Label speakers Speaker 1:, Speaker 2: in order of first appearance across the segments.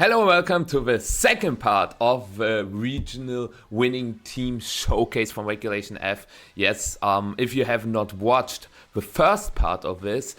Speaker 1: Hello, welcome to the second part of the regional winning team showcase from Regulation F. Yes, if you have not watched the first part of this,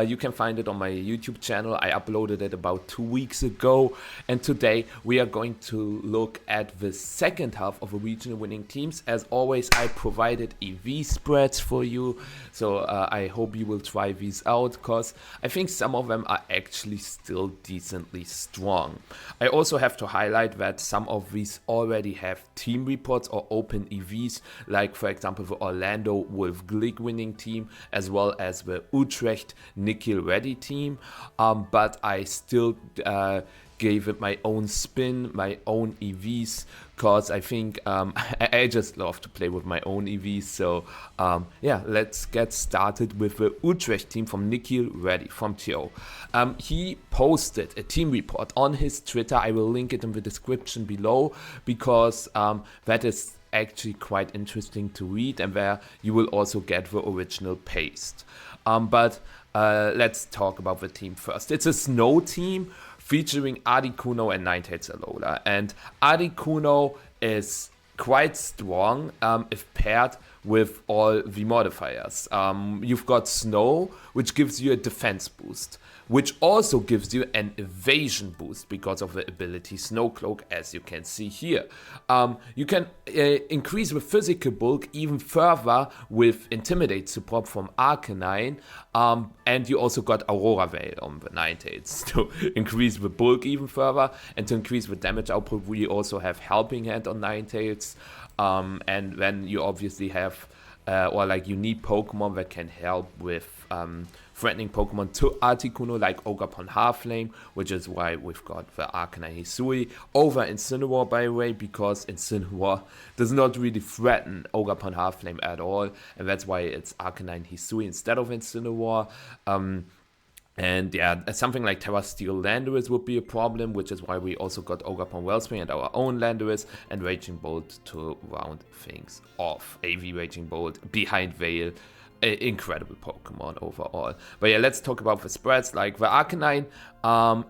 Speaker 1: you can find it on my YouTube channel. I uploaded it about 2 weeks ago, and today we are going to look at the second half of the regional winning teams. As always, I provided EV spreads for you, so I hope you will try these out, because I think some of them are actually still decently strong. I also have to highlight that some of these already have team reports or open EVs, like for example the Orlando Wolfe Glick winning team, as well as the Utrecht Nikhil Reddy team, but I still gave it my own spin, my own EVs, because I think I just love to play with my own EVs. So yeah, let's get started with the Utrecht team from Nikhil Reddy from TO. He posted a team report on his Twitter. I will link it in the description below, because that is actually quite interesting to read, and where you will also get the original paste. But let's talk about the team first. It's a snow team featuring Articuno and Ninetales Alola, and Articuno is quite strong if paired with all the modifiers. You've got Snow, which gives you a defense boost, which also gives you an evasion boost because of the ability Snow Cloak, as you can see here. You can increase the physical bulk even further with Intimidate support from Arcanine, and you also got Aurora Veil on the Ninetales to increase the bulk even further, and to increase the damage output we also have Helping Hand on Ninetales. And then you obviously have, you need Pokemon that can help with threatening Pokemon to Articuno, like Ogerpon Halflame, which is why we've got the Arcanine Hisui over Incineroar, by the way, because Incineroar does not really threaten Ogerpon Halflame at all, and that's why it's Arcanine Hisui instead of Incineroar. And yeah, something like Terra Steel Landorus would be a problem, which is why we also got Ogerpon Wellspring and our own Landorus, and Raging Bolt to round things off. AV Raging Bolt behind Veil, incredible Pokemon overall. But yeah, let's talk about the spreads. Like the Arcanine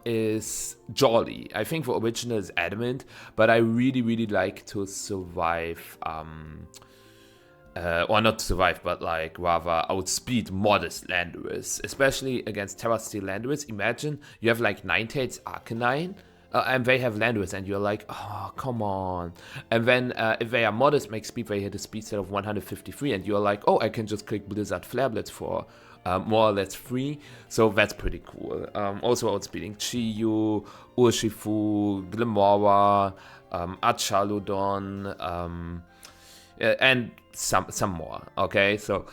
Speaker 1: is Jolly. I think the original is Adamant, but I really like to survive or not survive, but like rather outspeed Modest Landorus, especially against Terra Steel Landorus. Imagine you have like Ninetales Arcanine, and they have Landorus, and you're like, oh, come on. And then if they are Modest Max Speed, they hit a speed set of 153, and you're like, oh, I can just click Blizzard Flare Blitz for more or less free. So that's pretty cool. Also outspeeding Chiyu, Urshifu, Glimmora, Achaludon, and some more. Okay, so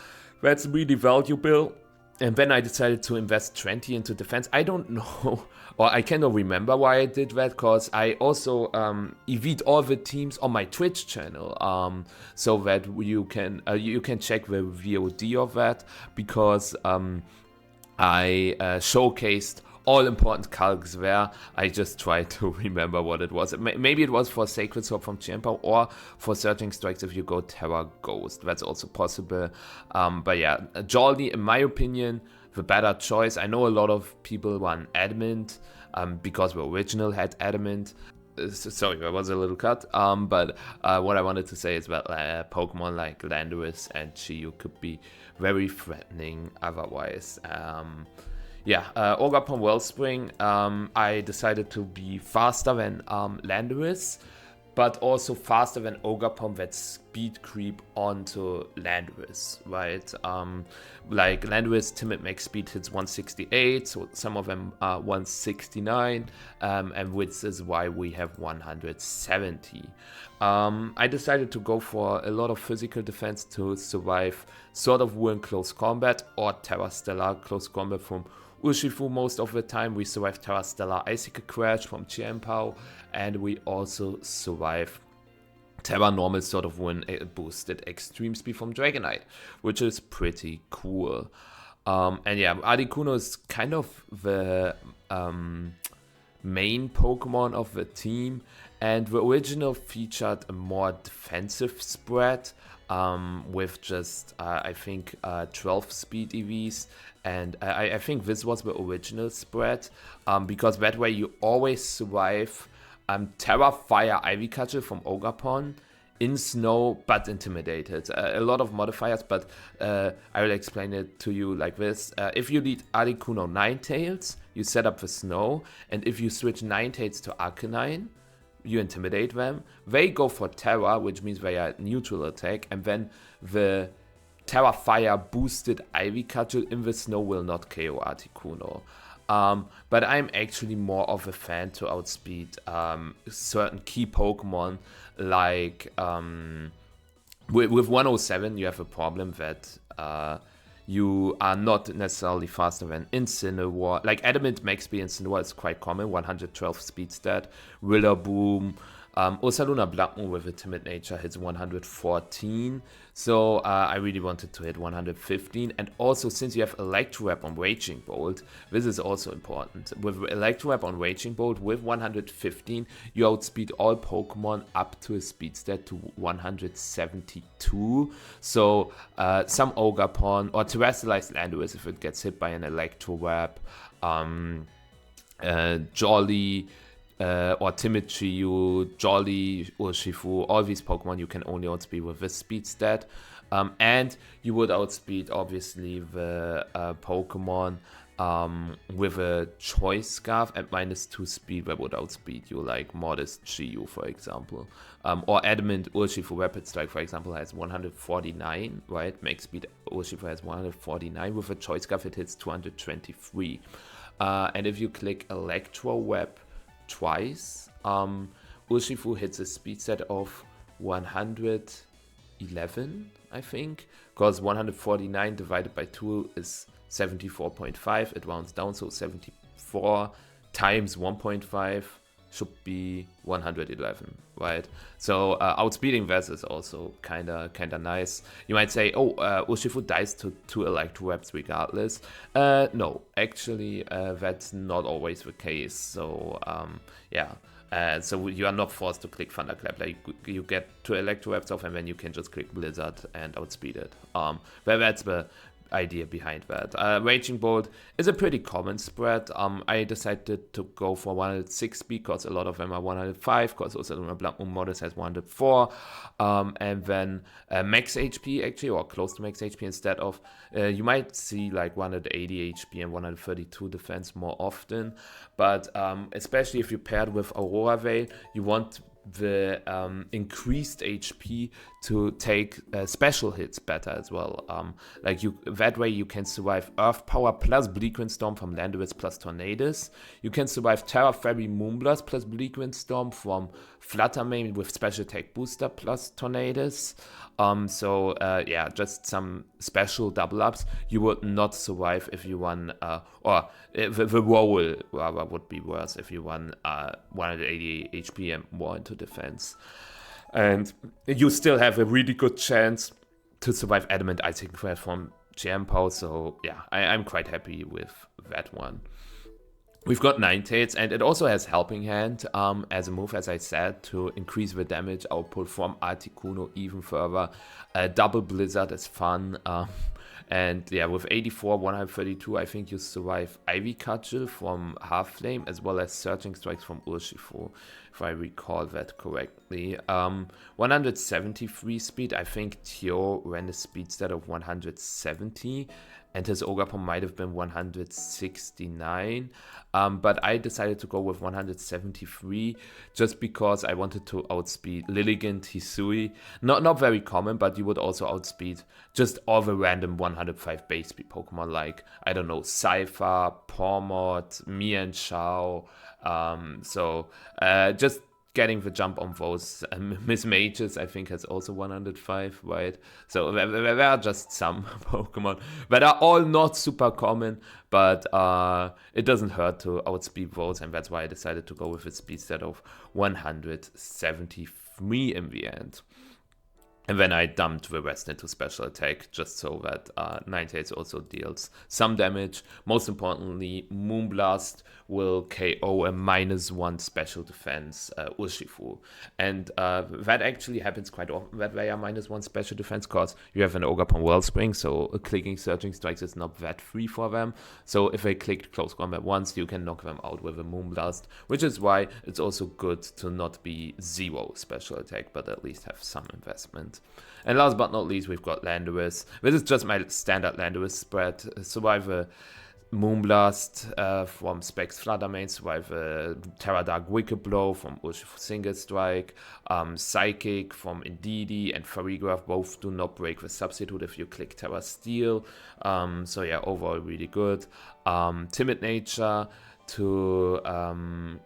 Speaker 1: that's really valuable. And then I decided to invest 20 into defense. I don't know, or I cannot remember why I did that, because I also EV'd all the teams on my Twitch channel, so that you can check the VOD of that, because I showcased all important calcs there. I just tried to remember what it was. Maybe it was for Sacred Sword from Champa, or for Searching Strikes if you go Terra Ghost. That's also possible. But yeah, Jolly, in my opinion, the better choice. I know a lot of people want Adamant, because the original had Adamant. Sorry, that was a little cut. But what I wanted to say is that Pokemon like Landorus and Chiyu could be very threatening otherwise. Yeah, Ogerpon Wellspring, I decided to be faster than Landorus, but also faster than Ogerpon that speed creep onto Landorus, right? Like Landorus Timid Max Speed hits 168, so some of them are 169, and which is why we have 170. I decided to go for a lot of physical defense to survive Sword of War in close combat, or Terra Stellar close combat from Urshifu. Most of the time we survive Terra Stellar Icicle Crash from Chiempao, and we also survive Terra Normal Sword of War boosted Extreme Speed from Dragonite, which is pretty cool. And yeah, Articuno is kind of the main Pokemon of the team, and the original featured a more defensive spread with just, I think, 12 speed EVs, and I think this was the original spread, because that way you always survive Terra, Fire, Ivy Cudgel from Ogerpon, in snow but intimidated. A lot of modifiers, but I will explain it to you like this. If you lead Articuno Ninetales, you set up the snow, and if you switch Ninetales to Arcanine, you intimidate them. They go for Terra, which means they are neutral attack, and then the Terra Fire boosted Ivy Cudgel in the snow will not KO Articuno. But I'm actually more of a fan to outspeed certain key Pokemon, like with 107 you have a problem that you are not necessarily faster than Incineroar. Like Adamant max speed Incineroar is quite common, 112 speed stat. Rillaboom, Ursaluna Blood Moon with a timid nature hits 114, so I really wanted to hit 115. And also, since you have Electroweb on Raging Bolt, this is also important. With Electroweb on Raging Bolt with 115, you outspeed all Pokemon up to a speed stat to 172. So some Ogerpon or Terrestrialized Landorus, if it gets hit by an Electroweb, Jolly, or Timid Chiyu, Jolly, Urshifu, all these Pokemon you can only outspeed with this speed stat. And you would outspeed, obviously, the Pokemon with a Choice Scarf at -2 speed that would outspeed you, like Modest Chiyu, for example. Or Adamant Urshifu Rapid Strike, for example, has 149, right? Max speed Urshifu has 149. With a Choice Scarf, it hits 223. And if you click Electroweb twice, Urshifu hits a speed set of 111, I think, because 149 divided by 2 is 74.5. It rounds down, so 74 times 1.5 should be 111, right? So outspeeding that is also kinda nice. You might say, oh, Urshifu dies to 2 Electrowebs regardless. No, actually, that's not always the case. So yeah. So you are not forced to click Thunderclap. Like you get 2 Electrowebs off, and then you can just click Blizzard and outspeed it. But that's the idea behind that. Raging Bolt is a pretty common spread. I decided to go for 106 because a lot of them are 105, because also Blood Moon Modest has 104, and then max HP actually, or close to max HP instead of, you might see like 180 HP and 132 defense more often, but especially if you paired with Aurora Veil, you want the increased HP to take special hits better as well. Like that way you can survive Earth Power plus Bleak Windstorm from Landorus plus Tornadus. You can survive Terra Fairy Moonblast plus Bleak Windstorm from Fluttermane with Special Attack Booster plus Tornadus. So yeah, just some special double ups. You would not survive if you run, or the roll rather would be worse if you run 180 HP and more into defense. And you still have a really good chance to survive Adamant Icing Threat from GM-Pow. So yeah, I'm quite happy with that one. We've got Ninetales, and it also has Helping Hand as a move, as I said, to increase the damage output from Articuno even further. Double Blizzard is fun. And yeah, with 84, 132, I think you survive Ivy Cudgel from Half Flame, as well as Searching Strikes from Urshifu, if I recall that correctly. 173 speed, I think Tio ran a speed stat of 170, and his Ogerpon might have been 169, but I decided to go with 173 just because I wanted to outspeed Lilligant, Hisui. Not very common, but you would also outspeed just all the random 105 base speed Pokemon, like, I don't know, Cypher, Pawmot, Mienshao. So just getting the jump on those. Miss Mages, I think, has also 105, right? So there are just some Pokemon that are all not super common, but it doesn't hurt to outspeed those, and that's why I decided to go with a speed stat of 173 in the end. And then I dumped the rest into special attack just so that Ninetales also deals some damage. Most importantly, Moonblast will KO a -1 special defense Urshifu. And that actually happens quite often that they are -1 special defense because you have an Ogre-Pon Wellspring, so clicking Surging Strikes is not that free for them. So if they clicked Close Combat once, you can knock them out with a Moonblast, which is why it's also good to not be 0 special attack, but at least have some investment. And last but not least, we've got Landorus. This is just my standard Landorus spread. Survive a Moonblast from Specs Fluttermane, survive a Terra Dark Wicked Blow from Urshifu Single Strike, Psychic from Indeedee and Farigiraf both do not break the substitute if you click Terra Steel. So yeah, overall really good. Timid Nature to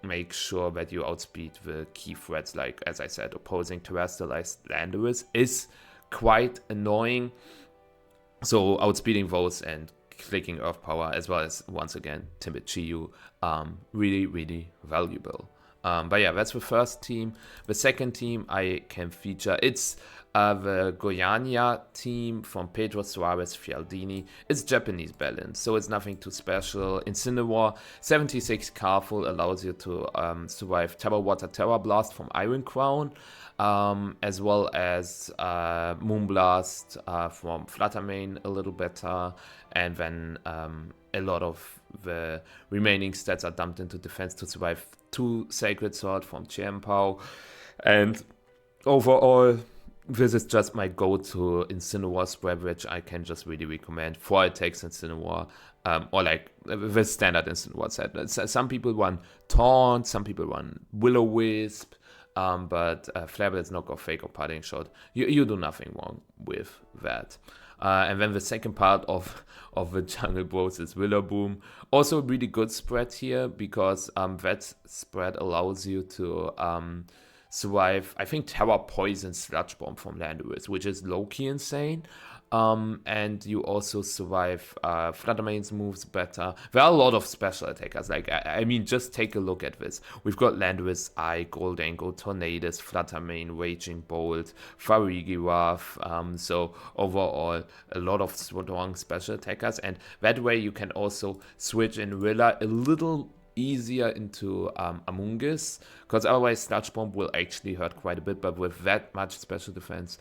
Speaker 1: make sure that you outspeed the key threats, like, as I said, opposing Terrestrialized Landorus is quite annoying. So outspeeding those and clicking Earth Power, as well as, once again, Timid Chiyu, really, really valuable. But yeah, that's the first team. The second team I can feature, it's the Goiânia team from Pedro, Soares, Fialdini. It's Japanese balance, so it's nothing too special. Incineroar, 76 Careful allows you to survive Terra Water, Terra Blast from Iron Crown, as well as Moonblast from Fluttermane a little better, and then a lot of the remaining stats are dumped into defense to survive 2 Sacred Sword from Chienpao. And overall, this is just my go-to Incineroar spread, which I can just really recommend. 4 attacks Incineroar, or like the standard Incineroar set. Some people run Taunt, some people run Will-O-Wisp, but Flare-Blades, Knockoff, Fake, or Parting Shot, you do nothing wrong with that. And then the second part of the Jungle Bros is Rillaboom. Also a really good spread here, because that spread allows you to survive, I think, Terra Poison Sludge Bomb from Landorus, which is low-key insane. And you also survive Fluttermane's moves better. There are a lot of special attackers. Like, I mean, just take a look at this. We've got Landorus, Eye, Goldango, Tornadus, Fluttermane, Raging Bolt, Farigiraf. So overall, a lot of strong special attackers. And that way you can also switch in Rilla a little easier into Amoonguss, because otherwise Sludge Bomb will actually hurt quite a bit. But with that much special defense,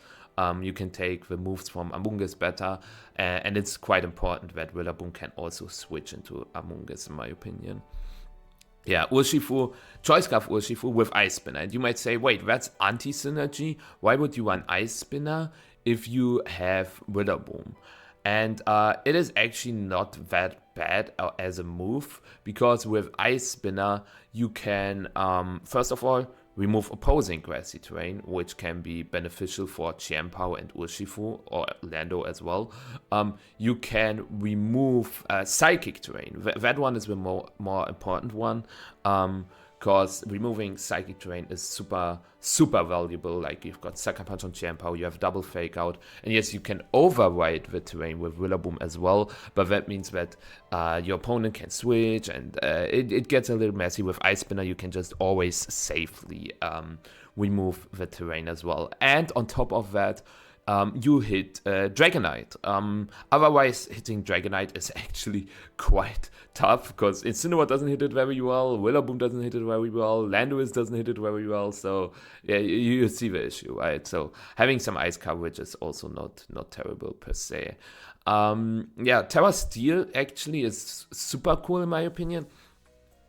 Speaker 1: you can take the moves from Amoonguss better, and it's quite important that Rillaboom can also switch into Amoonguss, in my opinion. Yeah, Urshifu, Choice Scarf Urshifu with Ice Spinner. And you might say, wait, that's anti-synergy? Why would you run Ice Spinner if you have Rillaboom? And it is actually not that bad as a move, because with Ice Spinner, you can, first of all, remove opposing grassy terrain, which can be beneficial for Chienpao and Urshifu, or Lando as well. You can remove psychic terrain. That one is the more important one, because removing psychic terrain is super valuable. Like, you've got Sucker Punch on Chienpao, you have double Fake Out, and yes, you can override the terrain with Rillaboom as well, but that means that your opponent can switch, and it gets a little messy. With Ice Spinner, you can just always safely remove the terrain as well. And on top of that, you hit Dragonite. Otherwise, hitting Dragonite is actually quite tough, because Incineroar doesn't hit it very well, Rillaboom doesn't hit it very well, Landorus doesn't hit it very well, so yeah, you see the issue, right? So having some ice coverage is also not terrible per se. Yeah, Terra Steel actually is super cool in my opinion,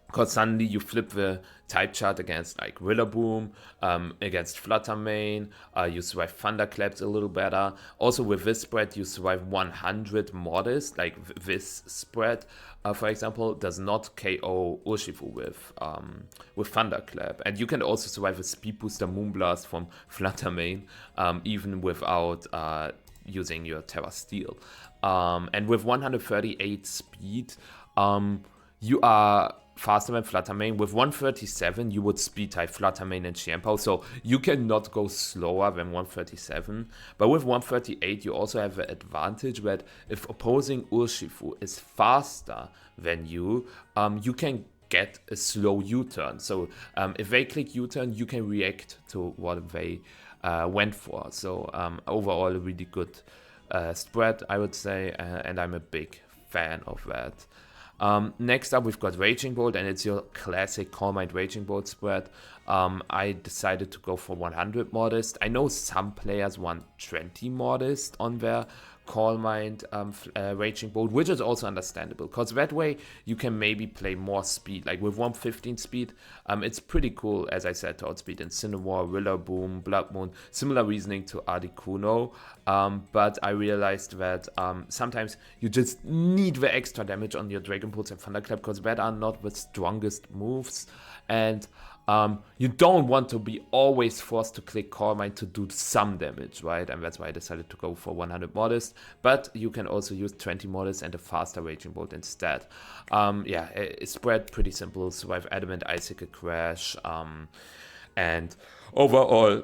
Speaker 1: because suddenly you flip the type chart against, like, Rillaboom, against Fluttermane, you survive Thunderclaps a little better. Also with this spread, you survive 100 Modest, like this spread, for example, does not KO Urshifu with Thunderclap. And you can also survive a Speed Booster Moonblast from Fluttermane, even without using your Terra Steel. And with 138 speed, you are faster than Fluttermane. With 137, you would speed type Fluttermane and Chienpao, so you cannot go slower than 137. But with 138, you also have the advantage that if opposing Urshifu is faster than you, you can get a slow U-turn. So if they click U-turn, you can react to what they went for. So overall, a really good spread, I would say, and I'm a big fan of that. Next up, we've got Raging Bolt, and it's your classic Calm Mind Raging Bolt spread. I decided to go for 100 modest. I know some players want 20 modest on their Calm Mind Raging Bolt, which is also understandable, because that way you can maybe play more speed. Like with 115 speed, it's pretty cool, as I said, to outspeed Incineroar, Rillaboom, Blood Moon, similar reasoning to Articuno, but I realized that sometimes you just need the extra damage on your Dragon Pulse and Thunderclap, because that are not the strongest moves, and you don't want to be always forced to click Calm Mind to do some damage, right? And that's why I decided to go for 100 modest, but you can also use 20 modest and a faster Raging Bolt instead. It's spread pretty simple, survive Adamant, Icicle Crash, and overall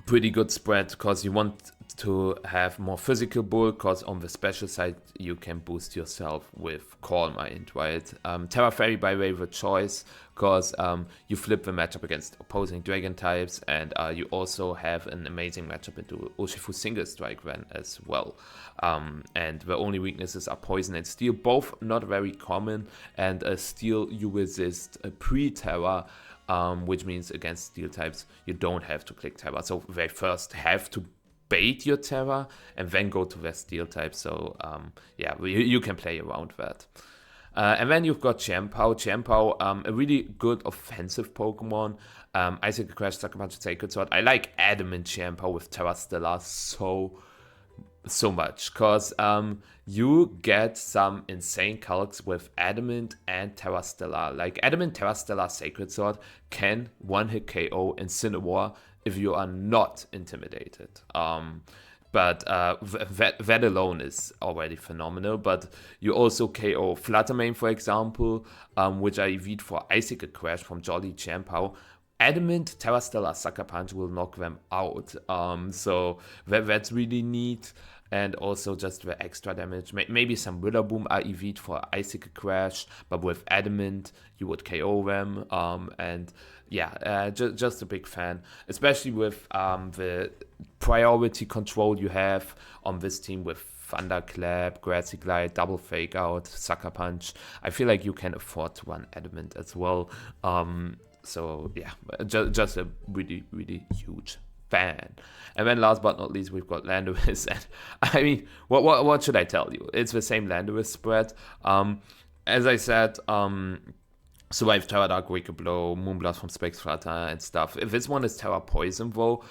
Speaker 1: pretty good spread, because you want to have more physical bull, because on the special side you can boost yourself with Calm Mind, right? Terra Fairy by way of a choice, because you flip the matchup against opposing dragon types, and you also have an amazing matchup into Urshifu Single Strike then as well. And the only weaknesses are Poison and Steel, both not very common, and Steel you resist pre-Terra, which means against Steel types you don't have to click Terra, so they first have to bait your Terra and then go to their Steel type, so you can play around that. And then you've got Chien-Pao, a really good offensive Pokemon. Icicle Crash, Sucker Punch, Sacred Sword. I like Adamant Chien-Pao with Terra Stellar so much, because you get some insane calcs with Adamant and Terra Stellar. Like Adamant, Terra Stellar, Sacred Sword can one-hit KO Incineroar if you are not intimidated. But that alone is already phenomenal. But you also KO Fluttermane, for example, which I EV'd for Icicle Crash from Jolly Chien-Pao. Adamant, Terra Stellar, Sucker Punch will knock them out. So that's really neat. And also just the extra damage. Maybe some Rillaboom are EV'd for Icicle Crash, but with Adamant, you would KO them. Just a big fan. Especially with the priority control you have on this team with Thunderclap, Grassy Glide, Double Fake Out, Sucker Punch. I feel like you can afford to run Adamant as well. Just a really, really huge fan. And then last but not least, we've got Landorus. And I mean, what should I tell you? It's the same Landorus spread. As I said, survive Terra Dark, Wake Blow, Moonblast from Specs Flutter and stuff. If this one is Terra Poison though,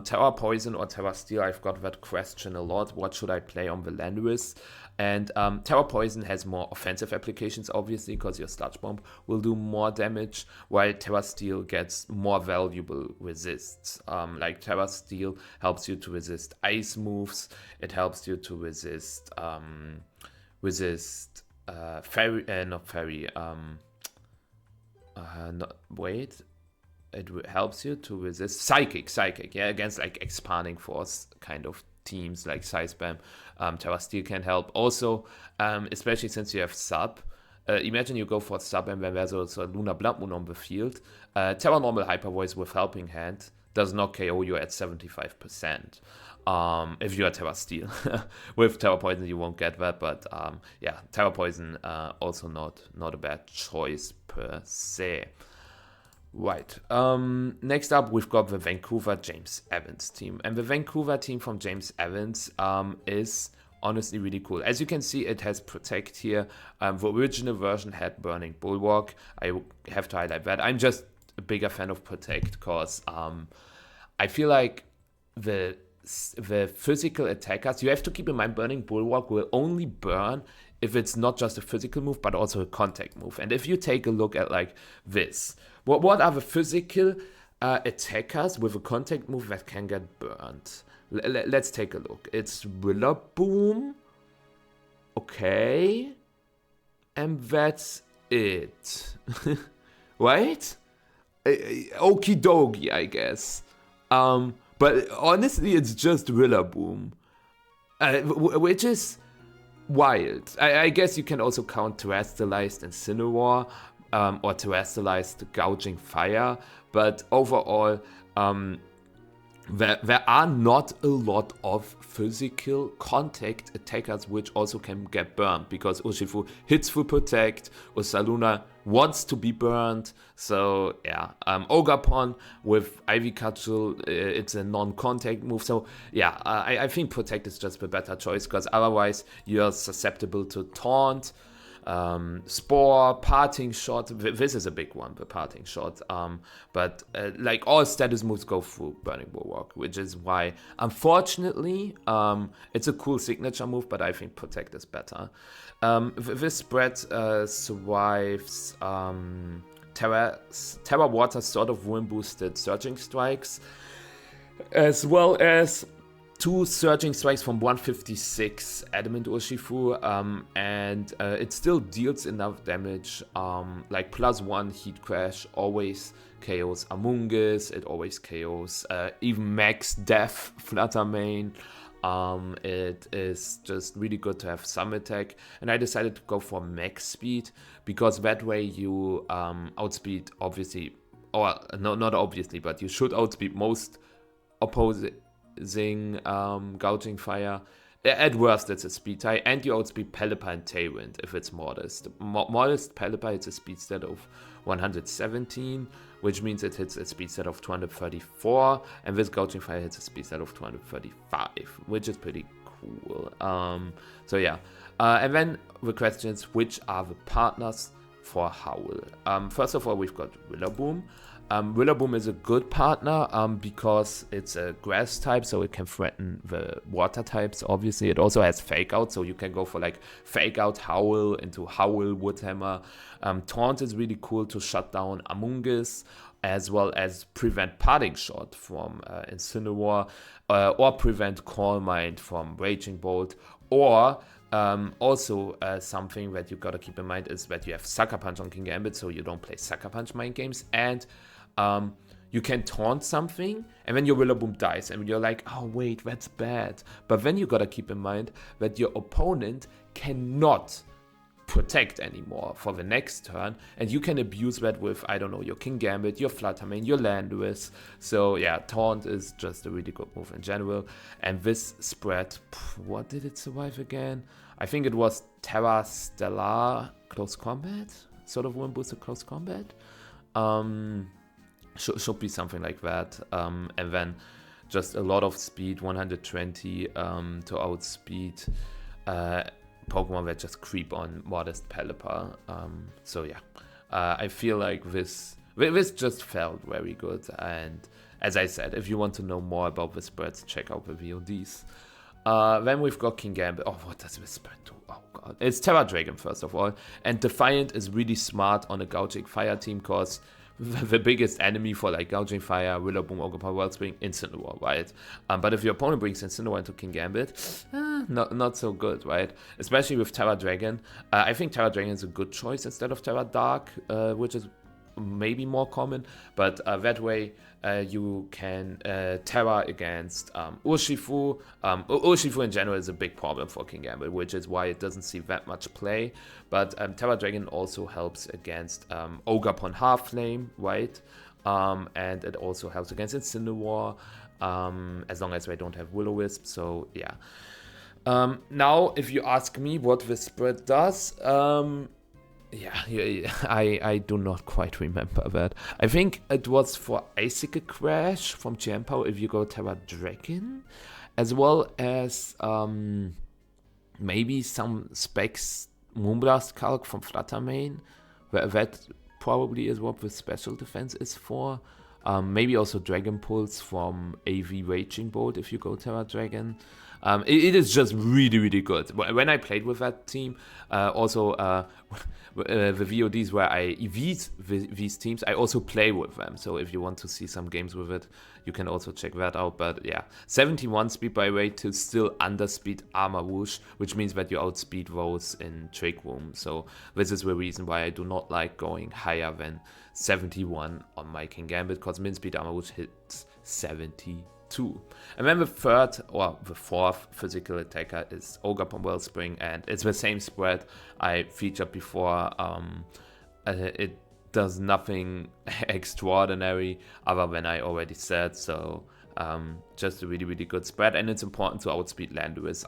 Speaker 1: Terra Poison or Terra Steel, I've got that question a lot. What should I play on the Landorus? And Terra Poison has more offensive applications, obviously, because your Sludge Bomb will do more damage, while Terra Steel gets more valuable resists. Like Terra Steel helps you to resist ice moves. It helps you to resist it helps you to resist Psychic, against like Expanding Force kind of teams like Psyspam. Terra Steel can help. Also, especially since you have Sub, imagine you go for Sub and then there's also Lunar Blood Moon on the field. Terra Normal Hyper Voice with Helping Hand does not KO you at 75%. If you are Terra Steel. With Terra Poison you won't get that, but Terra Poison also not a bad choice per se. Right. Next up, we've got the Vancouver James Evans team. And the Vancouver team from James Evans is honestly really cool. As you can see, it has Protect here. The original version had Burning Bulwark. I have to highlight that. I'm just a bigger fan of Protect because I feel like the physical attackers, you have to keep in mind Burning Bulwark will only burn if it's not just a physical move, but also a contact move. And if you take a look at like this, what are the physical attackers with a contact move that can get burned? Let's take a look. It's Rillaboom. Okay. And that's it. Right? Okie dokie, I guess. But honestly, it's just Rillaboom. Which is wild. I guess you can also count Terrestrialized Incineroar or Terrestrialized Gouging Fire, but overall, there are not a lot of physical contact attackers which also can get burned, because Urshifu hits for protect, Ursaluna wants to be burned. So yeah, Ogapon with Ivy Cudgel, it's a non-contact move. So yeah, I think protect is just the better choice, because otherwise you're susceptible to taunt, Spore, Parting Shot. This is a big one, the Parting Shot. But like all status moves go through Burning Bulwark, which is why, unfortunately, it's a cool signature move, but I think Protect is better. This spread survives Terra Water sort of wind boosted Surging Strikes, as well as 2 Surging Strikes from 156 Adamant Urshifu, and it still deals enough damage, like +1 Heat Crash, always KOs Amoonguss, it always KOs even Max Death Fluttermane. It is just really good to have some attack, and I decided to go for max speed, because that way you outspeed, obviously, or no, not obviously, but you should outspeed most opposing Gouging Fire. At worst, it's a speed tie, and you outspeed Pelipper and Tailwind if it's modest. Modest Pelipper hits a speed stat of 117, which means it hits a speed stat of 234, and this Gouging Fire hits a speed stat of 235, which is pretty cool. So yeah, and then the questions: which are the partners for Howl? First of all, we've got Rillaboom. Rillaboom is a good partner because it's a grass type, so it can threaten the water types. Obviously, it also has Fake Out, so you can go for like Fake Out Howl into Howl Woodhammer. Taunt is really cool to shut down Amoonguss, as well as prevent Parting Shot from Incineroar, or prevent Calm Mind from Raging Bolt, or also something that you gotta keep in mind is that you have Sucker Punch on King Gambit, so you don't play Sucker Punch mind games, and you can taunt something, and then your Rillaboom dies, and you're like, oh wait, that's bad. But then you gotta keep in mind that your opponent cannot protect anymore for the next turn, and you can abuse that with, I don't know, your King Gambit, your Fluttermane, your Landorus. So yeah, taunt is just a really good move in general. And this spread, what did it survive again? I think it was Terra Stellar Close Combat, sort of wind boosted Close Combat. Should be something like that. And then just a lot of speed, 120 to outspeed Pokemon that just creep on modest Pelipper. So yeah, I feel like this just felt very good. And as I said, if you want to know more about the spreads, check out the VODs. Then we've got King Gambit. Oh, what does this spread do? Oh god, it's Terra Dragon first of all, and Defiant is really smart on a Gouging Fire team, cause the biggest enemy for like Gouging Fire, Rillaboom, Ogerpon, Wellspring, Incineroar, right? But if your opponent brings Incineroar into King Gambit, not so good, right? Especially with Terra Dragon. I think Terra Dragon is a good choice instead of Terra Dark, which is maybe more common, but that way you can Terra against Urshifu. Urshifu in general is a big problem for King Gambit, which is why it doesn't see that much play. But Terra Dragon also helps against Ogerpon Half-Flame, right? And it also helps against Incineroar, as long as they don't have Will-O-Wisp, so yeah. Now, if you ask me what this spread does, I do not quite remember that. I think it was for Icicle Crash from Jam Power if you go Terra Dragon, as well as maybe some Specs Moonblast Calc from Fluttermane. That probably is what the special defense is for. Maybe also Dragon Pulse from AV Raging Bolt if you go Terra Dragon. It is just really, really good. When I played with that team, also the VODs where I EV'd these teams, I also play with them. So if you want to see some games with it, you can also check that out. But yeah, 71 speed by weight to still underspeed Armor Whoosh, which means that you outspeed those in Trick Room. So this is the reason why I do not like going higher than 71 on my King Gambit, because min speed Armor Whoosh hits 72. And then the fourth physical attacker is Ogerpon Wellspring, and it's the same spread I featured before. It does nothing extraordinary other than I already said, so Just a really, really good spread, and it's important to outspeed Landowis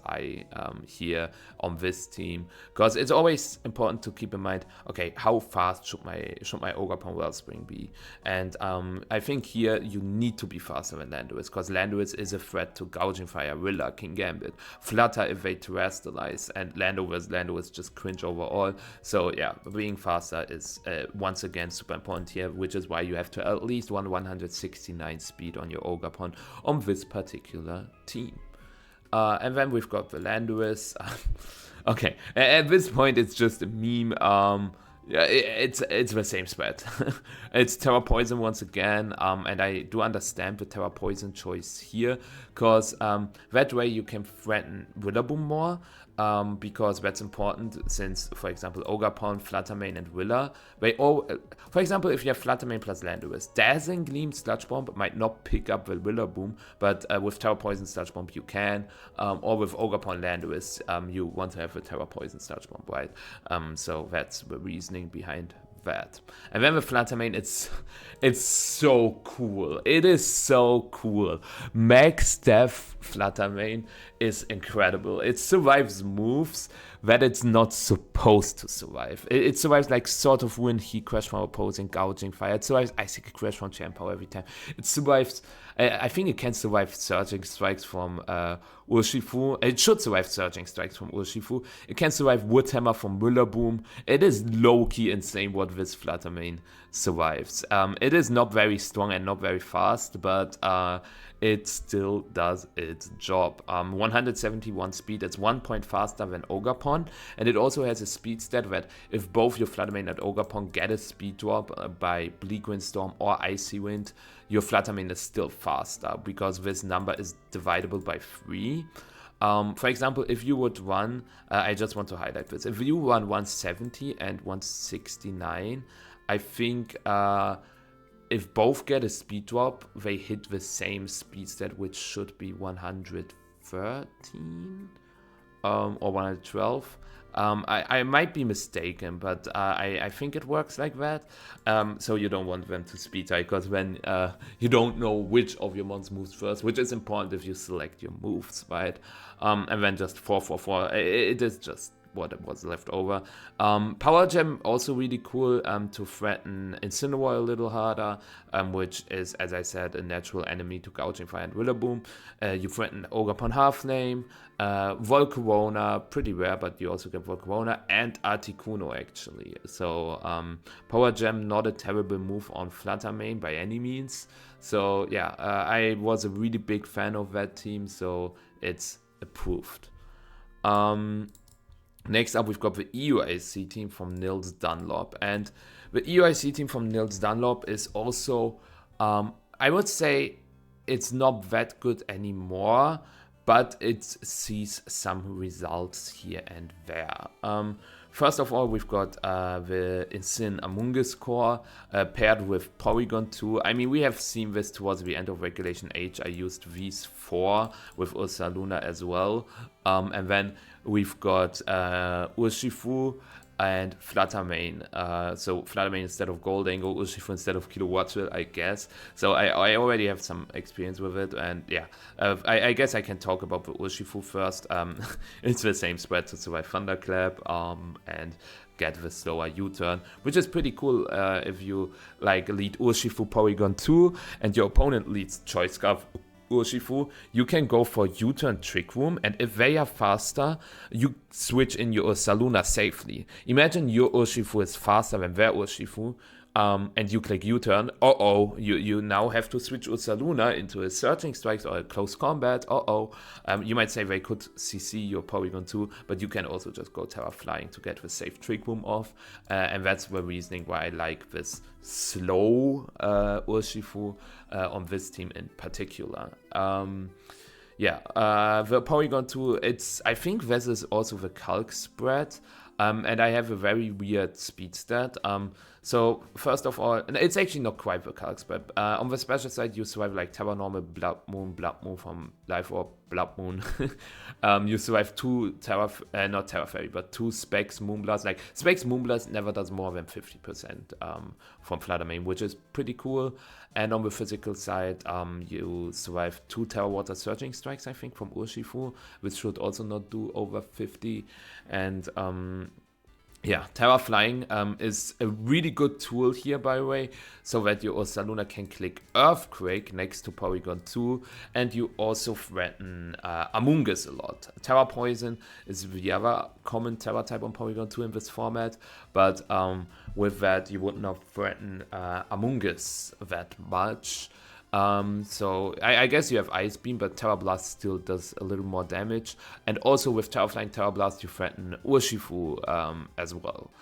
Speaker 1: here on this team, because it's always important to keep in mind, okay, how fast should my Ogre Pawn Wellspring be? And I think here you need to be faster than Landowis, because Landowis is a threat to Gouging Fire, Rilla, King Gambit, Flutter if they terrestrialize, and Landowis just cringe overall. So yeah, being faster is once again super important here, which is why you have to at least 169 speed on your Ogre Pawn on this particular team. And then we've got the Landowis. Okay, at this point it's just a meme. Yeah, it's the same spread. It's Terra Poison once again, and I do understand the Terra Poison choice here, because that way you can threaten Willaboom more, because that's important, since, for example, Ogre Pawn, Fluttermane, and Willa, they all, for example, if you have Fluttermane plus Landowis, Dazzling Gleam Sludge Bomb might not pick up the Willaboom, but with Terra Poison Sludge Bomb you can, or with Ogre Pawn Landowis, you want to have a Terra Poison Sludge Bomb, right? So that's the reasoning behind that. And then with Fluttermane, it's so cool. It is so cool. Max Death Fluttermane is incredible. It survives moves that it's not supposed to survive. It survives like Sword of Wind, Heat Crash from opposing, Gouging Fire. It survives Icicle Crash from Champ Power every time. It survives, I think it can survive Surging Strikes from Urshifu. It should survive Surging Strikes from Urshifu. It can survive Woodhammer from Willaboom. It is low-key insane what this Fluttermane survives. It is not very strong and not very fast, but it still does its job. 171 speed, it's 1 point faster than Ogre Pawn, and it also has a speed stat that if both your Fluttermane and Ogre Pawn get a speed drop by Bleak Windstorm or Icy Wind, your Fluttermane is still faster, because this number is dividable by 3. For example, if you would run, I just want to highlight this, if you run 170 and 169, I think if both get a speed drop, they hit the same speed stat, which should be 113 or 112. I might be mistaken, but I think it works like that. So you don't want them to speed tie, because when you don't know which of your mons moves first, which is important if you select your moves, right? And then just 444, it is just what was left over. Power Gem also really cool to threaten Incineroar a little harder, which is, as I said, a natural enemy to Gouging Fire and Willaboom. You threaten Ogre Pawn Halflame, Volcarona, pretty rare, but you also get Volcarona, and Articuno actually. So Power Gem, not a terrible move on Fluttermane by any means. So yeah, I was a really big fan of that team, so it's approved. Next up, we've got the EUIC team from Nils Dunlop. And the EUIC team from Nils Dunlop is also, I would say, it's not that good anymore, but it sees some results here and there. First of all, we've got the Insane Amoonguss core paired with Porygon 2. I mean, we have seen this towards the end of Regulation H. I used these 4 with Ursaluna as well. And then we've got Urshifu and Fluttermane. So Fluttermane instead of Goldangle, Urshifu instead of Kilowattrill, I guess. So I already have some experience with it, and yeah, I guess I can talk about the Urshifu first. It's the same spread to survive Thunderclap and get the slower U-turn, which is pretty cool if you like lead Urshifu Porygon 2 and your opponent leads Choice Scarf Urshifu, you can go for U-turn Trick Room, and if they are faster, you switch in your Ursaluna safely. Imagine your Urshifu is faster than their Urshifu, and you click U-turn. You now have to switch Ursaluna into a Searching Strikes or a Close Combat. You might say they could CC your Porygon 2, but you can also just go Terra Flying to get the safe Trick Room off, and that's the reasoning why I like this slow Urshifu on this team in particular. The Porygon 2, I think this is also the Calc spread, and I have a very weird speed stat. So first of all, and it's actually not quite the calc spread. On the special side, you survive like Terra Normal, Blood Moon from Life Orb, Blood Moon. You survive two not Terra Fairy, but two Specs Moonblast. Like Specs Moonblast never does more than 50% from Flutter Main, which is pretty cool. And on the physical side, you survive two Terra Water Surging Strikes, I think, from Urshifu, which should also not do over 50. And yeah, Terra Flying is a really good tool here, by the way, so that your Ursaluna can click Earthquake next to Porygon 2, and you also threaten Amoonguss a lot. Terra Poison is the other common Terra type on Porygon 2 in this format, but with that, you would not threaten Amoonguss that much. So I guess you have Ice Beam, but Terra Blast still does a little more damage. And also with Terra Flying, Terra Blast, you threaten Urshifu as well.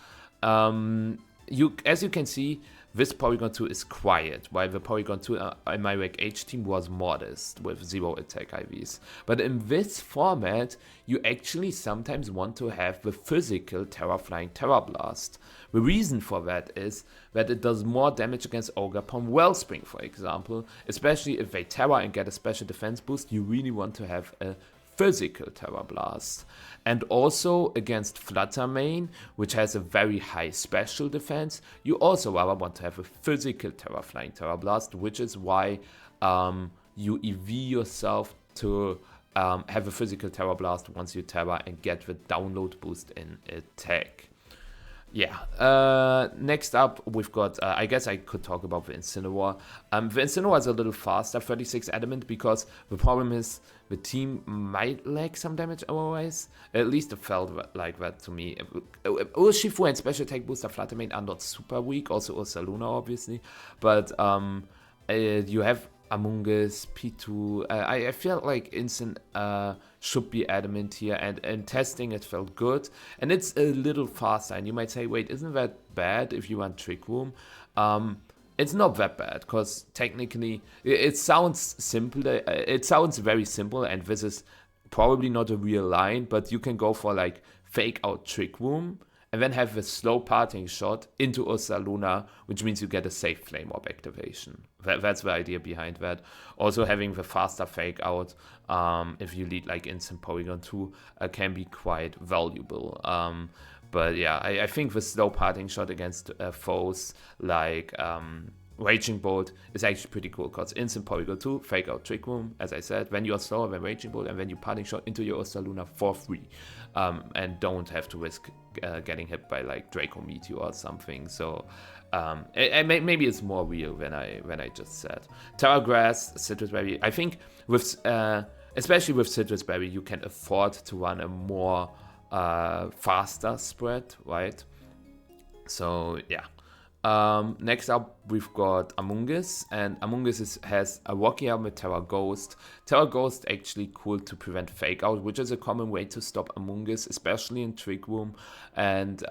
Speaker 1: As you can see, this Porygon 2 is quiet, while the Porygon 2 in my Rec H team was modest with 0 attack IVs. But in this format, you actually sometimes want to have the physical Terra Flying Terra Blast. The reason for that is that it does more damage against Ogerpon Wellspring, for example. Especially if they Terra and get a special defense boost, you really want to have a physical Terra Blast. And also against Flutter Main, which has a very high special defense, you also rather want to have a physical Terra Flying Terra Blast, which is why you EV yourself to have a physical Terra Blast once you Terra and get the download boost in attack. Yeah, next up we've got, I guess I could talk about the Incineroar. The Incineroar is a little faster, 36 Adamant, because the problem is the team might lack some damage otherwise. At least it felt like that to me. Urshifu and Special Attack Booster Flutter Main are not super weak, also Ursaluna obviously, but you have Amoonguss, P2. I feel like Instant should be adamant here, and in testing it felt good, and it's a little faster. And you might say, wait, isn't that bad if you want Trick Room? It's not that bad, because technically it sounds simple. It sounds very simple, and this is probably not a real line, but you can go for like Fake Out Trick Room and then have a slow parting shot into Ursaluna, which means you get a safe Flame Orb activation. That's the idea behind that. Also having the faster Fake Out, if you lead like Instant Porygon 2, can be quite valuable. But yeah, I think the slow parting shot against foes like Raging Bolt is actually pretty cool, because Instant Porygon 2, Fake Out Trick Room, as I said, when you are slower than Raging Bolt, and then you parting shot into your Ursaluna for free, and don't have to risk getting hit by like Draco Meteor or something. So maybe it's more real than I just said. Terra Grass, Citrus Berry, I think with especially with Citrus Berry, you can afford to run a more faster spread, right? So yeah. Next up, we've got Amoonguss, and Amoonguss has a Rocky Helmet Terra Ghost. Terra Ghost actually cool to prevent Fake Out, which is a common way to stop Amoonguss, especially in Trick Room. And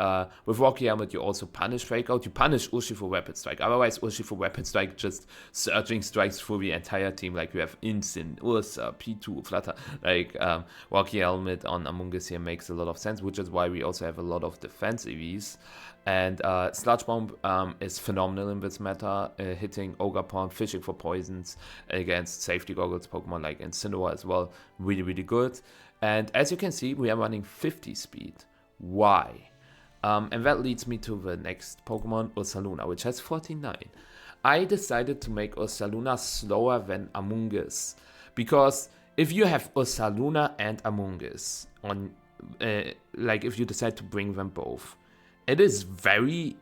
Speaker 1: with Rocky Helmet, you also punish Fake Out. You punish Urshifu Rapid Strike. Otherwise, Urshifu Rapid Strike just surging strikes through the entire team. Like you have Instant, Ursa, P2, Flutter. Like Rocky Helmet on Amoonguss here makes a lot of sense, which is why we also have a lot of defense EVs. And Sludge Bomb is phenomenal in this meta, hitting Ogerpon, fishing for poisons against safety goggles Pokemon like Incineroar as well. Really, really good. And as you can see, we are running 50 speed. Why? And that leads me to the next Pokemon, Ursaluna, which has 49. I decided to make Ursaluna slower than Amoonguss, because if you have Ursaluna and Amoonguss on, like if you decide to bring them both, it is very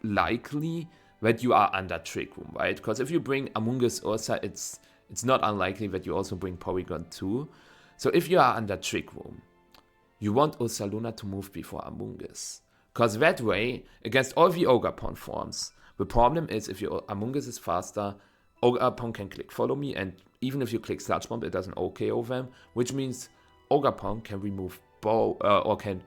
Speaker 1: likely that you are under Trick Room, right? Because if you bring Amoonguss Ursa, it's not unlikely that you also bring Porygon 2. So if you are under Trick Room, you want Ursaluna to move before Amoonguss. Because that way, against all the Ogerpon forms, the problem is if your Amoonguss is faster, Ogerpon can click Follow Me, and even if you click Sludge Bomb, it doesn't OKO them, which means Ogerpon can remove both, or can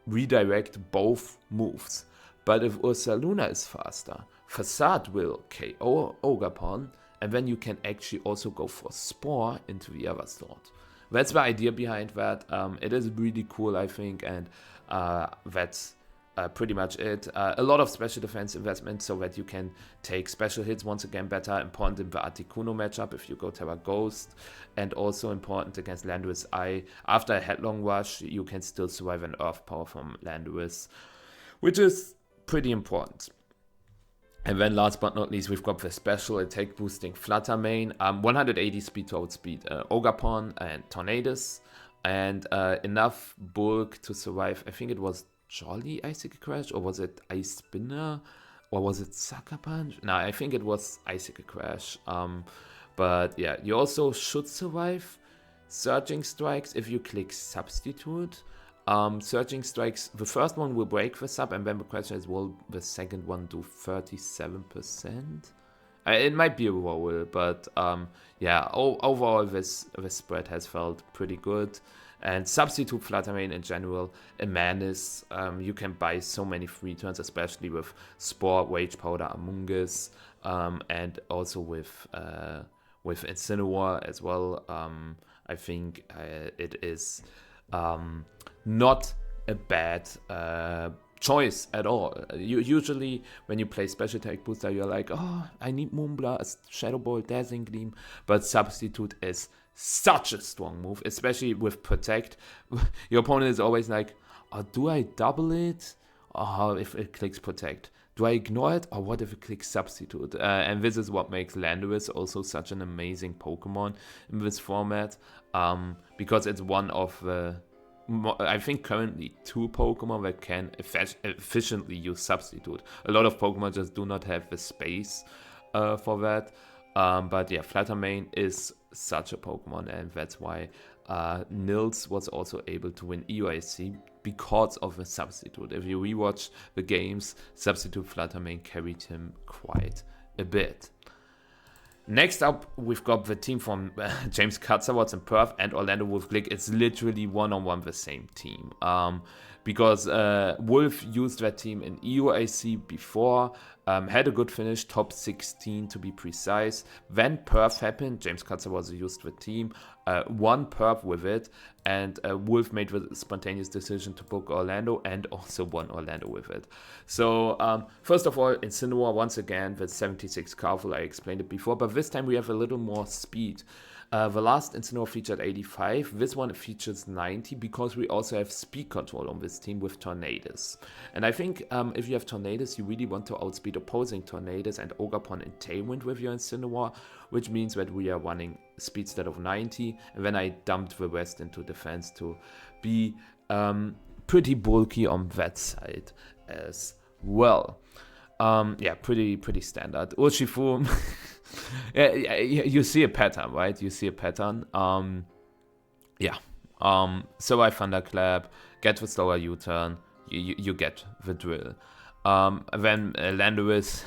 Speaker 1: redirect both moves. But if Ursaluna is faster, Facade will KO Ogerpon, and then you can actually also go for Spore into the other slot. That's the idea behind that. It is really cool, I think, and that's pretty much it. A lot of special defense investment so that you can take special hits once again better. Important in the Articuno matchup if you go Terra Ghost. And also important against Landorus Eye. After a headlong rush, you can still survive an Earth Power from Landorus, which is pretty important. And then last but not least, we've got the special attack boosting Flutter main. 180 speed to outspeed Ogapon and Tornadus. And enough bulk to survive, I think it was Jolly Icicle Crash, or was it Ice Spinner, or was it Sucker Punch? No, I think it was Icicle Crash. But yeah, you also should survive Surging Strikes if you click Substitute. Surging Strikes, the first one will break the sub, and then the question is, will the second one do 37%? It might be a roll, but yeah, overall this spread has felt pretty good. And Substitute Fluttermane in general, a menace. You can buy so many free turns, especially with Spore, Rage Powder, Among Us, and also with Incineroar as well. I think it is not a bad choice at all. Usually when you play special attack booster, you're like, oh, I need Moonblast, Shadow Ball, Dazzling Gleam, but Substitute is such a strong move, especially with Protect. Your opponent is always like, oh, do I double it? Or if it clicks Protect? Do I ignore it? Or what if it clicks Substitute? And this is what makes Landorus also such an amazing Pokemon in this format, because it's one of the, I think currently 2 Pokemon that can efficiently use Substitute. A lot of Pokemon just do not have the space for that. But yeah, Fluttermane is such a Pokemon, and that's why Nils was also able to win EUIC because of the Substitute. If you rewatch the games, Substitute Fluttermane carried him quite a bit. Next up, we've got the team from James Katsaros in Perth and Orlando with Glick. It's literally one-on-one the same team. Because Wolfe used that team in EUIC before, had a good finish, top 16 to be precise. Then Perth happened, James Katsaros used the team, won Perth with it, and Wolfe made the spontaneous decision to book Orlando and also won Orlando with it. So first of all, Incineroar once again with 76 powerful, I explained it before, but this time we have a little more speed. The last Incineroar featured 85, this one features 90 because we also have speed control on this team with Tornadus. And I think if you have Tornadus, you really want to outspeed opposing Tornadus and Ogapon and Tailwind with your Incineroar, which means that we are running speed stat of 90, and then I dumped the rest into defense to be pretty bulky on that side as well. Yeah, pretty standard. Urshifu, yeah, you see a pattern, right? You see a pattern. Yeah. Survive Thunderclap, get the slower U-turn, you get the drill. Then Landorus,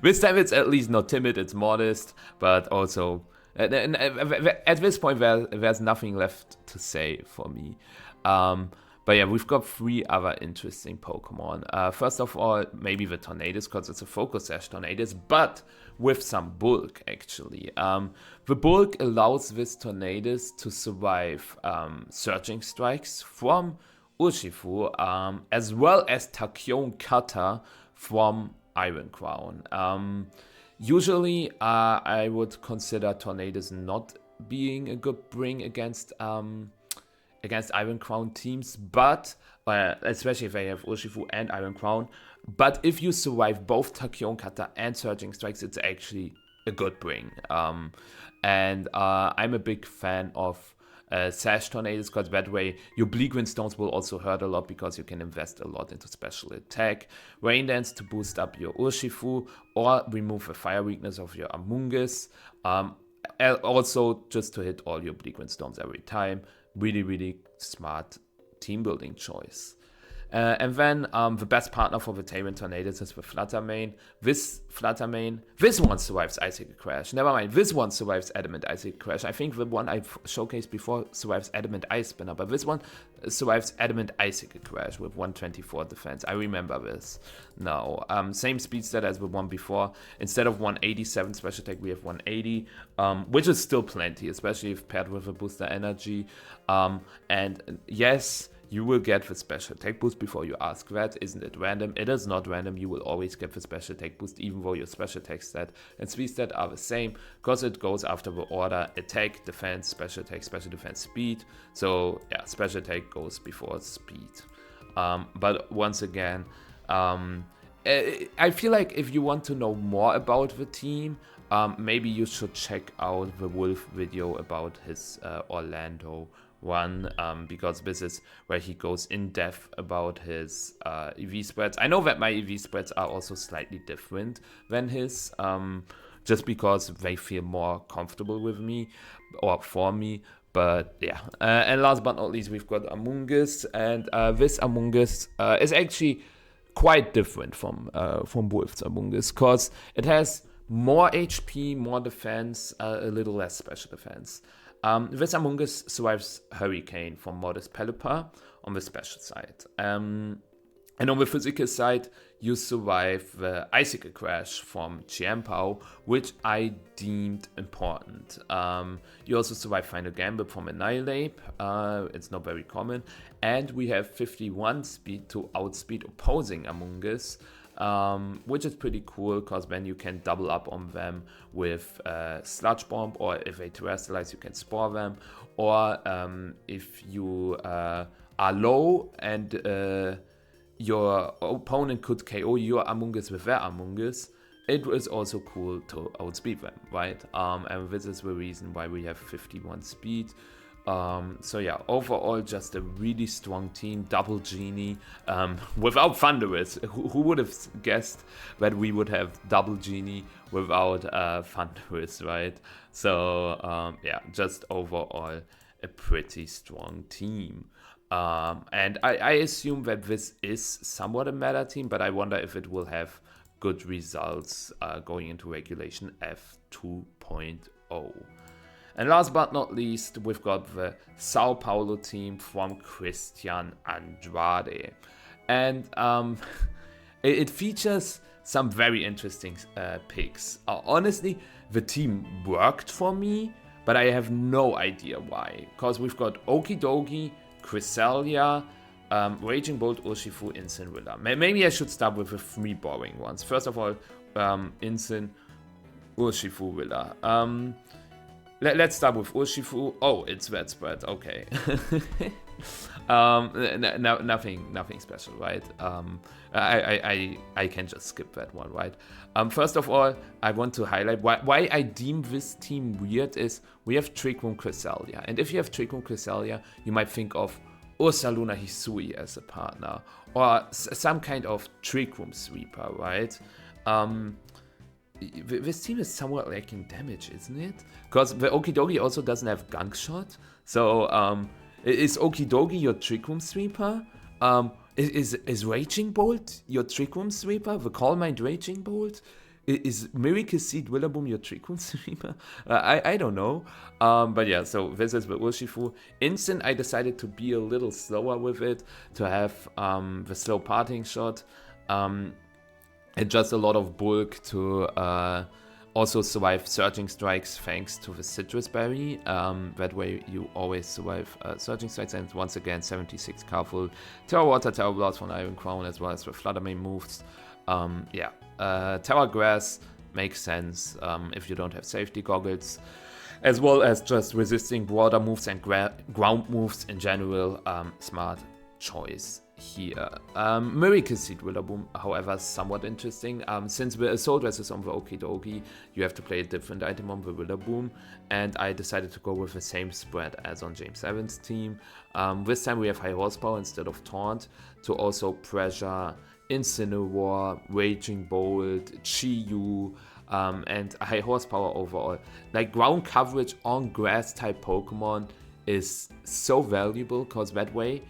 Speaker 1: this time it's at least not timid, it's modest, but also at this point there's nothing left to say for me. But yeah, we've got 3 other interesting Pokemon. First of all, maybe the Tornadus, because it's a Focus Sash Tornadus, but with some bulk, actually. The bulk allows this Tornadus to survive Surging Strikes from Urshifu, as well as Tachyon Cutter from Iron Crown. Usually, I would consider Tornadus not being a good bring against Iron Crown teams, but especially if they have Urshifu and Iron Crown. But if you survive both Tachyon Cutter and Surging Strikes, it's actually a good bring. And I'm a big fan of Sash Tornadus, because that way your Bleak Wind Stones will also hurt a lot because you can invest a lot into special attack. Rain Dance to boost up your Urshifu or remove the fire weakness of your Among Us. Also just to hit all your Bleak Wind Storms every time. Really smart team building choice. And then the best partner for the Tailwind Tornadus is the Fluttermane. This Fluttermane, this one survives Icicle Crash. Never mind, this one survives Adamant Icicle Crash. I think the one I showcased before survives Adamant Ice Spinner, but this one survives Adamant Icicle Crash with 124 defense. I remember this now. Same speed stat as the one before. Instead of 187 special attack, we have 180, which is still plenty, especially if paired with a booster energy. And yes, you will get the special attack boost. Before you ask that, isn't it random? It is not random. You will always get the special attack boost, even though your special attack stat and speed stat are the same, because it goes after the order attack, defense, special attack, special defense, speed. So yeah, special attack goes before speed. But once again, I feel like if you want to know more about the team, maybe you should check out the Wolfe video about his Orlando one, because this is where he goes in depth about his EV spreads. I know that my EV spreads are also slightly different than his, just because they feel more comfortable with me or for me. But yeah, and last but not least, we've got Among Us, and this Among Us is actually quite different from Wolfe's Among Us, because it has more HP, more defense, a little less special defense. This Among Us survives Hurricane from Modest Pelipper on the special side. And on the physical side, you survive the Icicle Crash from Chiempao, which I deemed important. You also survive Final Gambit from Annihilate. It's not very common. And we have 51 speed to outspeed opposing Among Us, which is pretty cool, because then you can double up on them with Sludge Bomb, or if they terrestrialize, you can spore them. Or if you are low and your opponent could KO your Among Us with their Among Us, it is also cool to outspeed them, right? And this is the reason why we have 51 speed. So yeah, overall just a really strong team, double Genie, without Thunderous. Who would have guessed that we would have double Genie without Thunderous, right? So yeah, just overall a pretty strong team. And I assume that this is somewhat a meta team, but I wonder if it will have good results going into Regulation F 2.0. And last but not least, we've got the Sao Paulo team from Cristhian Andrade. And it features some very interesting picks. Honestly, the team worked for me, but I have no idea why. Because we've got Okidogi, Cresselia, Raging Bolt, Urshifu, Incin, Willa. Maybe I should start with the three boring ones. First of all, Incin, Urshifu, Willa. Let's start with Urshifu. Oh, it's that spread. Okay. Nothing special, right? I can just skip that one, right? First of all, I want to highlight why I deem this team weird is we have Trick Room Cresselia. And if you have Trick Room Cresselia, you might think of Ursaluna Hisui as a partner, or some kind of Trick Room sweeper, right? This team is somewhat lacking damage, isn't it? Because the Okidogi also doesn't have Gunk Shot. So, is Okidogi your Trick Room sweeper? Is Raging Bolt your Trick Room sweeper? The Calm Mind Raging Bolt? Is Miracle Seed Willaboom your Trick Room sweeper? I don't know. But yeah, so this is the Urshifu. Instant, I decided to be a little slower with it, to have the slow parting shot. And just a lot of bulk to also survive Surging Strikes thanks to the Citrus Berry. That way you always survive Surging Strikes. And once again, 76 Careful, Terra Water, Terra Blast from Iron Crown, as well as the Flutter Main moves. Terra Grass makes sense if you don't have safety goggles. As well as just resisting water moves and ground moves in general. Smart choice here. Miracle Seed Willaboom, however, is somewhat interesting. Since the Assault Vest is on the Okidogi, you have to play a different item on the Willaboom, and I decided to go with the same spread as on James Evans' team. This time we have High Horsepower instead of Taunt to also pressure Incineroar, Raging Bolt, Chi-Yu, and High Horsepower overall. Like, ground coverage on grass type Pokemon is so valuable, because that way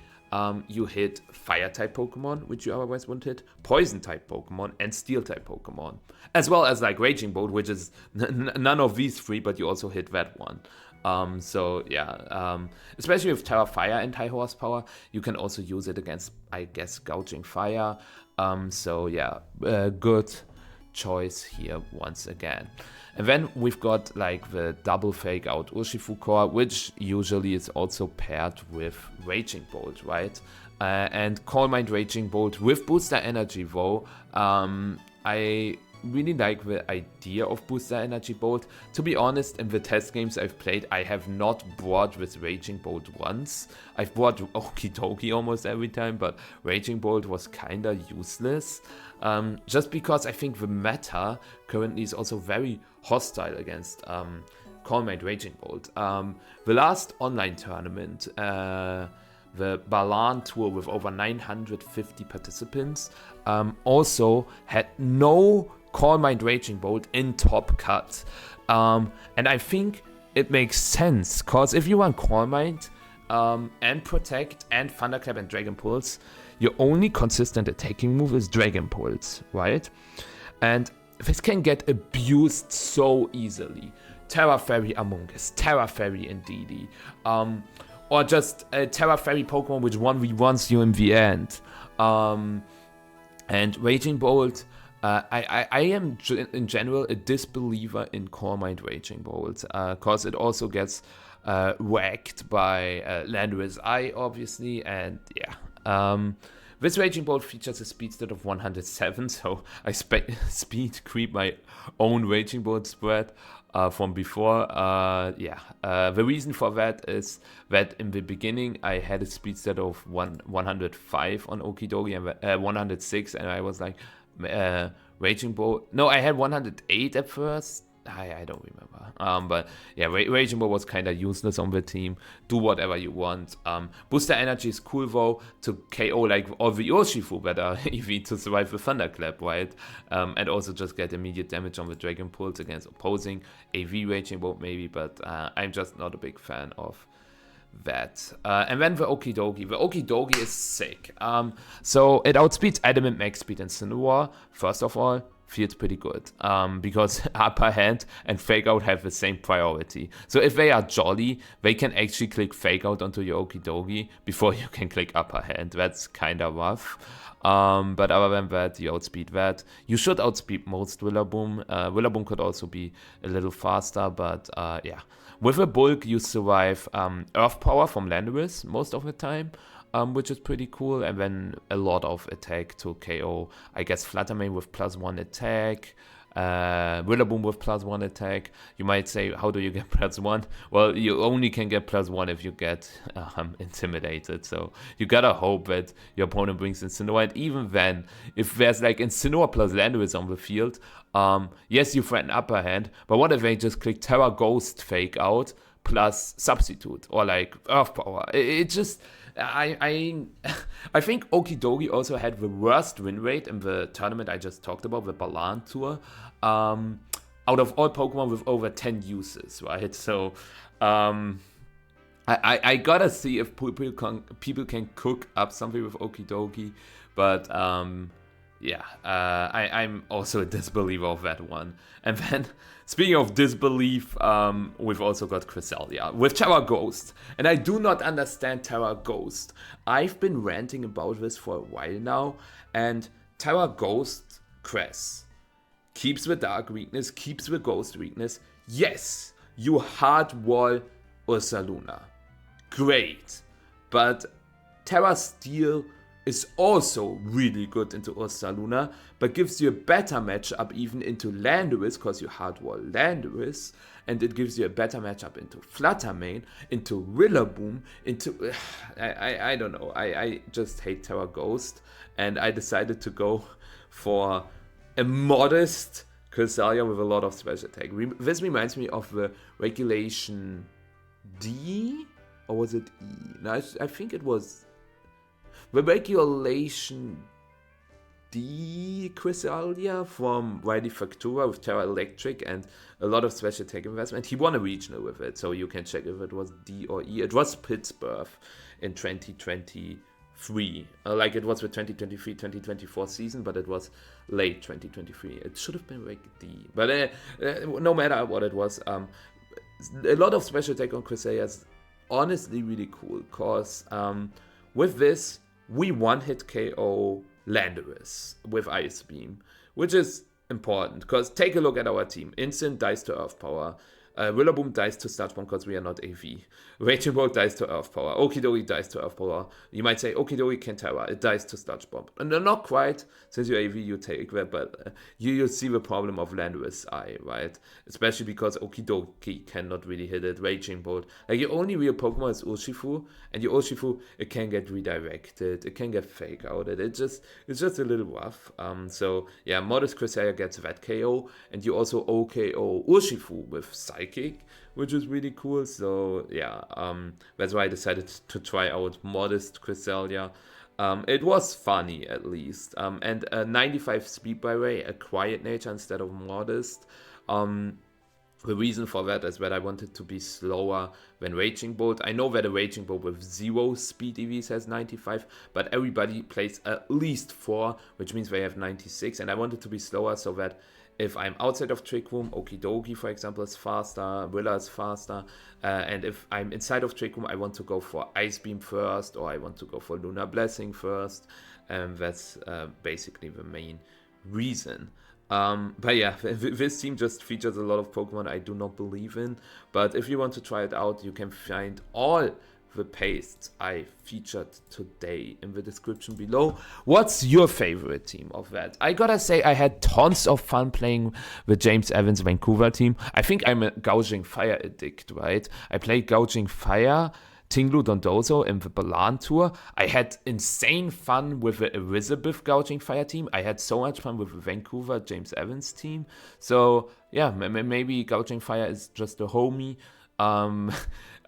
Speaker 1: you hit fire type Pokemon, which you otherwise wouldn't hit, poison type Pokemon, and steel type Pokemon, as well as like Raging Bolt, which is none of these three, but you also hit that one. Especially with Terra Fire and High Horsepower, you can also use it against, I guess, Gouging Fire. Good choice here once again. And then we've got like the double fake out Urshifu core, which usually is also paired with Raging Bolt, right? And Calm Mind Raging Bolt with booster energy though. I really like the idea of booster energy bolt. To be honest, in the test games I've played, I have not brought with Raging Bolt once. I've brought Okie Dokie almost every time, but Raging Bolt was kinda useless. Just because I think the meta currently is also very hostile against Calm Mind Raging Bolt. The last online tournament, the Balan Tour with over 950 participants, also had no Calm Mind Raging Bolt in top cut. And I think it makes sense, because if you want Calm Mind and Protect and Thunderclap and Dragon Pulse, your only consistent attacking move is Dragon Pulse, right? And this can get abused so easily. Terra Fairy Among Us, Terra Fairy Indeedee, or just a Terra Fairy Pokemon which 1v1s you in the end. And Raging Bolt, I am in general a disbeliever in Calm Mind Raging Bolt, because it also gets whacked by Landorus Eye, obviously, and yeah. This Raging Bolt features a speed stat of 107, so I speed creep my own Raging Bolt spread from before. The reason for that is that in the beginning I had a speed stat of 105 on Okie Dokie and 106, and I was like, Raging Bolt. No, I had 108 at first. I don't remember. But yeah, Raging Bolt was kind of useless on the team. Do whatever you want. Booster Energy is cool though to KO like all the Urshifu better EV to survive the Thunderclap, right? And also just get immediate damage on the Dragon Pulse against opposing AV Raging Bolt maybe, but I'm just not a big fan of that. And then the Okie Dokie. The Okie Dokie is sick. So it outspeeds Adamant, Max Speed, and Cineroar. First of all, feels pretty good, because Upper Hand and Fake Out have the same priority. So if they are jolly, they can actually click Fake Out onto your Okie Dokie before you can click Upper Hand. That's kind of rough. But other than that, you outspeed that. You should outspeed most Willaboom. Willaboom could also be a little faster, but yeah. With a bulk, you survive Earth Power from Landorus most of the time, which is pretty cool, and then a lot of attack to KO, I guess, Fluttermane with +1 attack, Willaboom with +1 attack. You might say, how do you get +1? Well, you only can get +1 if you get intimidated, so you gotta hope that your opponent brings Incineroar, and even then, if there's like Incineroar plus Landorus on the field, yes, you threaten Upper Hand, but what if they just click Terra Ghost Fake Out plus Substitute, or like Earth Power? It just... I think Okie Dokie also had the worst win rate in the tournament I just talked about, the Balan Tour, out of all Pokemon with over 10 uses, right? So I gotta see if people can cook up something with Okie Dokie, but yeah, I'm also a disbeliever of that one. And then, speaking of disbelief, we've also got Cresselia with Terra Ghost. And I do not understand Terra Ghost. I've been ranting about this for a while now, and Terra Ghost Cress keeps the Dark weakness, keeps the Ghost weakness. Yes, you hard wall Ursaluna. Great. But Terra Steel is also really good into Ursaluna, but gives you a better matchup even into Landorus, because you hardwall Landorus, and it gives you a better matchup into Fluttermane, into Rillaboom, into... I don't know, I just hate Terra Ghost, and I decided to go for a modest Cresselia with a lot of special attack. This reminds me of the Regulation D, or was it E? No, I think it was... The Regulation D Cresselia from Riley Factura with Terra Electric and a lot of special attack investment. He won a regional with it, so you can check if it was D or E. It was Pittsburgh in 2023. Like it was the 2023-2024 season, but it was late 2023. It should have been like D. But no matter what it was, a lot of special attack on Cresselia is honestly really cool, because with this, we one-hit KO Landorus with Ice Beam, which is important, because take a look at our team. Instant dies to Earth Power. Rillaboom dies to Sludge Bomb because we are not AV. Raging Bolt dies to Earth Power. Okidogi dies to Earth Power. You might say Okidogi Kentera, it dies to Sludge Bomb. And not quite, since you're AV, you take that, but you see the problem of Landorus Eye, right? Especially because Okidogi cannot really hit it. Raging Bolt. Like, your only real Pokemon is Urshifu, and your Urshifu, it can get redirected, it can get fake outed. It's just a little rough. So yeah, Modest Cresselia gets that KO, and you also OKO Urshifu with Psychic, which is really cool. So yeah, that's why I decided to try out Modest Cresselia. It was funny, at least. And a 95 speed, by the way, a quiet nature instead of Modest. The reason for that is that I wanted to be slower than Raging Bolt. I know that a Raging Bolt with 0 speed EVs has 95, but everybody plays at least 4, which means they have 96, and I wanted to be slower so that if I'm outside of Trick Room, Okidogi, for example, is faster, Willa is faster, and if I'm inside of Trick Room, I want to go for Ice Beam first, or I want to go for Lunar Blessing first, and that's basically the main reason. But yeah, this team just features a lot of Pokemon I do not believe in, but if you want to try it out, you can find all the pastes I featured today in the description below. What's your favorite team of that? I gotta say, I had tons of fun playing the James Evans Vancouver team. I think I'm a Gouging Fire addict, right? I played Gouging Fire, Tinglu Dondozo in the Balan Tour. I had insane fun with the Elizabeth Gouging Fire team. I had so much fun with the Vancouver James Evans team. So yeah, maybe Gouging Fire is just a homie.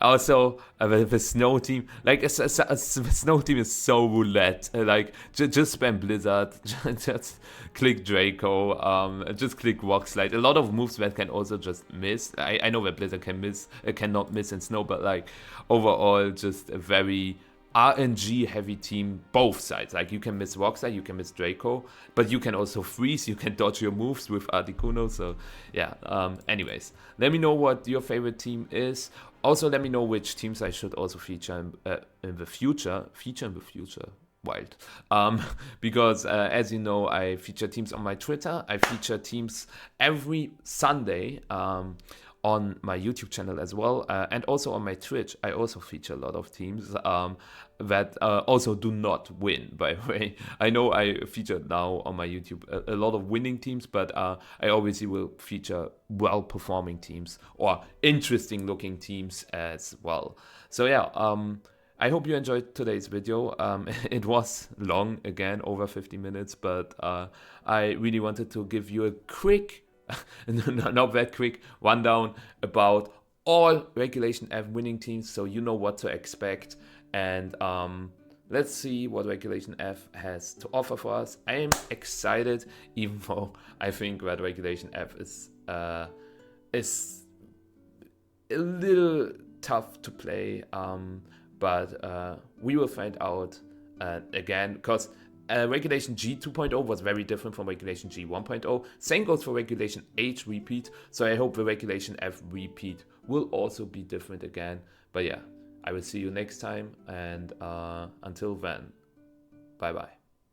Speaker 1: Also, the snow team, like the snow team is so roulette. Like just spam Blizzard, just click Draco, just click Rock Slide. A lot of moves that can also just miss. I know that Blizzard cannot miss in snow, but like overall, just a very RNG heavy team, both sides. Like, you can miss Rock Slide, you can miss Draco, but you can also freeze, you can dodge your moves with Articuno. So yeah, anyways, let me know what your favorite team is. Also, let me know which teams I should also feature in the future. Wild. Because as you know, I feature teams on my Twitter. I feature teams every Sunday on my YouTube channel as well, and also on my Twitch. I also feature a lot of teams that also do not win, by the way. I know I featured now on my YouTube a lot of winning teams, but I obviously will feature well-performing teams or interesting-looking teams as well. So yeah, I hope you enjoyed today's video. It was long, again, over 50 minutes, but I really wanted to give you a quick, not that quick, rundown about all Regulation F winning teams, so you know what to expect. And let's see what Regulation F has to offer for us. I am excited, even though I think that Regulation F is a little tough to play, but we will find out again, because Regulation G 2.0 was very different from Regulation G 1.0. Same goes for Regulation H repeat, so I hope the Regulation F repeat will also be different again. But yeah, I will see you next time, and until then, bye bye.